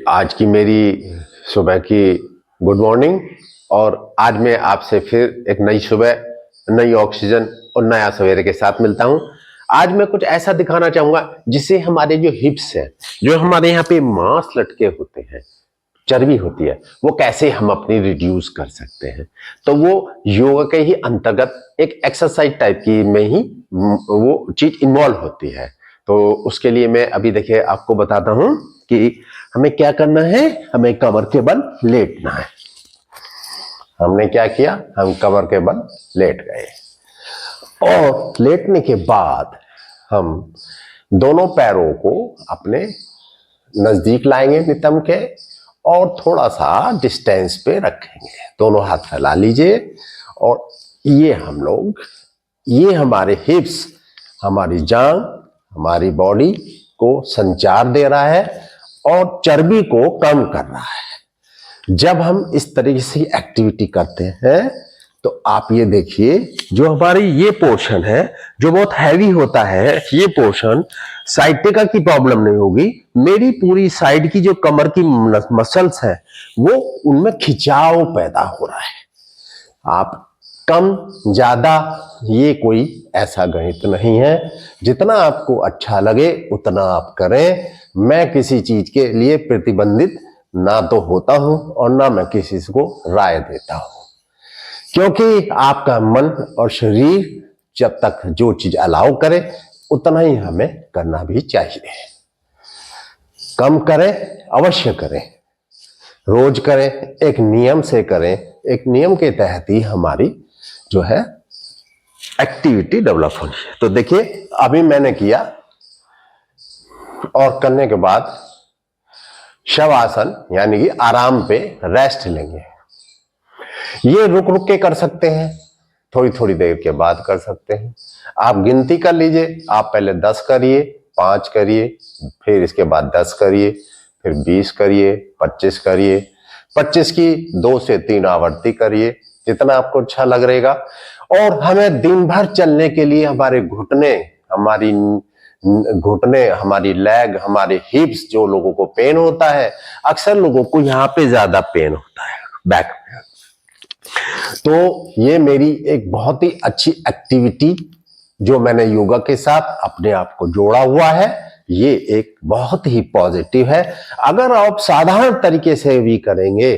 आज की मेरी सुबह की गुड मॉर्निंग। और आज मैं आपसे फिर एक नई सुबह, नई ऑक्सीजन और नया सवेरे के साथ मिलता हूं। आज मैं कुछ ऐसा दिखाना चाहूंगा जिससे हमारे जो हिप्स है, जो हमारे यहाँ पे मांस लटके होते हैं, चर्बी होती है, वो कैसे हम अपनी रिड्यूस कर सकते हैं। तो वो योगा के ही अंतर्गत एक एक्सरसाइज टाइप की में ही वो चीज इन्वॉल्व होती है। तो उसके लिए मैं अभी देखिए आपको बताता हूं कि हमें क्या करना है। हमें कमर के बल लेटना है। हमने क्या किया, हम कमर के बल लेट गए और लेटने के बाद हम दोनों पैरों को अपने नजदीक लाएंगे नितंब के और थोड़ा सा डिस्टेंस पे रखेंगे। दोनों हाथ फैला लीजिए और ये हम लोग, ये हमारे हिप्स, हमारी जांग, हमारी बॉडी को संचार दे रहा है और चर्बी को कम कर रहा है। जब हम इस तरीके से एक्टिविटी करते हैं तो आप ये देखिए, जो हमारी ये पोर्शन है जो बहुत हैवी होता है, ये पोर्शन साइटिका की प्रॉब्लम नहीं होगी। मेरी पूरी साइड की जो कमर की मसल्स हैं वो उनमें खिंचाव पैदा हो रहा है। आप कम ज्यादा ये कोई ऐसा गणित नहीं है। जितना आपको अच्छा लगे उतना आप करें। मैं किसी चीज के लिए प्रतिबंधित ना तो होता हूं और ना मैं किसी को राय देता हूं, क्योंकि आपका मन और शरीर जब तक जो चीज अलाउ करे उतना ही हमें करना भी चाहिए। कम करें, अवश्य करें, रोज करें, एक नियम से करें। एक नियम के तहत ही हमारी जो है एक्टिविटी डेवलप होनी है। तो देखिए अभी मैंने किया और करने के बाद शवासन यानी कि आराम पे रेस्ट लेंगे। ये रुक रुक के कर सकते हैं, थोड़ी थोड़ी देर के बाद कर सकते हैं। आप गिनती कर लीजिए। आप पहले 10 करिए, 5 करिए, फिर इसके बाद 10 करिए, फिर 20 करिए, 25 करिए, 25 की 2 से 3 आवृत्ति करिए, जितना आपको अच्छा लग रहेगा। और हमें दिन भर चलने के लिए हमारे घुटने, हमारी लेग, हमारे हिप्स, जो लोगों को पेन होता है, अक्सर लोगों को यहाँ पे ज्यादा पेन होता है बैक में, तो ये मेरी एक बहुत ही अच्छी एक्टिविटी जो मैंने योगा के साथ अपने आप को जोड़ा हुआ है, ये एक बहुत ही पॉजिटिव है। अगर आप साधारण तरीके से भी करेंगे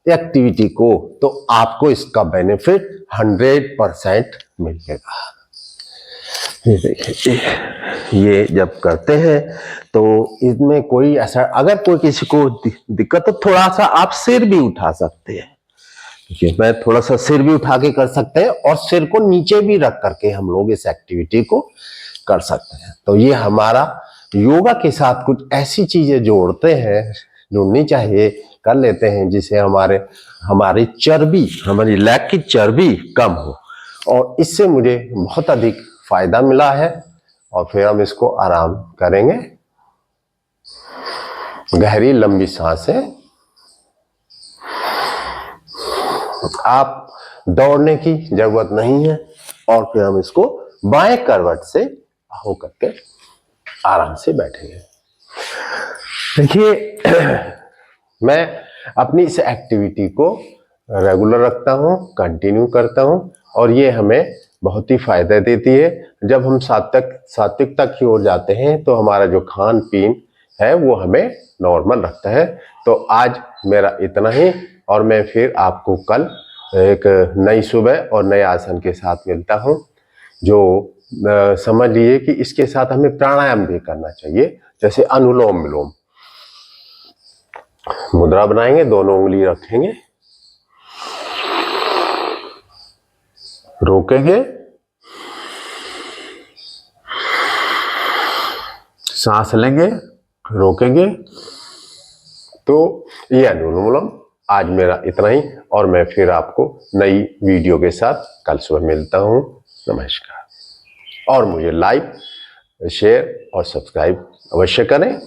एक्टिविटी को तो आपको इसका बेनिफिट 100% मिलेगा। ये देखिए, ये जब करते हैं तो इसमें कोई ऐसा, अगर कोई किसी को दिक्कत तो थोड़ा सा आप सिर भी उठा सकते हैं। मैं थोड़ा सा सिर भी उठा के कर सकते हैं और सिर को नीचे भी रख करके हम लोग इस एक्टिविटी को कर सकते हैं। तो ये हमारा योगा के साथ कुछ ऐसी चीजें जोड़नी चाहिए, कर लेते हैं, जिससे हमारी चर्बी, हमारी लेग की चर्बी कम हो। और इससे मुझे बहुत अधिक फायदा मिला है। और फिर हम इसको आराम करेंगे। गहरी लंबी सांसें। आप दौड़ने की जरूरत नहीं है। और फिर हम इसको बाएं करवट से होकर के आराम से बैठेंगे। देखिए मैं अपनी इस एक्टिविटी को रेगुलर रखता हूं, कंटिन्यू करता हूं और ये हमें बहुत ही फायदा देती है। जब हम सात्विकता की ओर जाते हैं तो हमारा जो खान पीन है वो हमें नॉर्मल रखता है। तो आज मेरा इतना ही और मैं फिर आपको कल एक नई सुबह और नए आसन के साथ मिलता हूं। जो समझ लीजिए कि इसके साथ हमें प्राणायाम भी करना चाहिए, जैसे अनुलोम विलोम। मुद्रा बनाएंगे, दोनों उंगली रखेंगे, रोकेंगे, सांस लेंगे, रोकेंगे। तो ये अनुलोम विलोम। आज मेरा इतना ही और मैं फिर आपको नई वीडियो के साथ कल सुबह मिलता हूं। नमस्कार। और मुझे लाइक, शेयर और सब्सक्राइब अवश्य करें।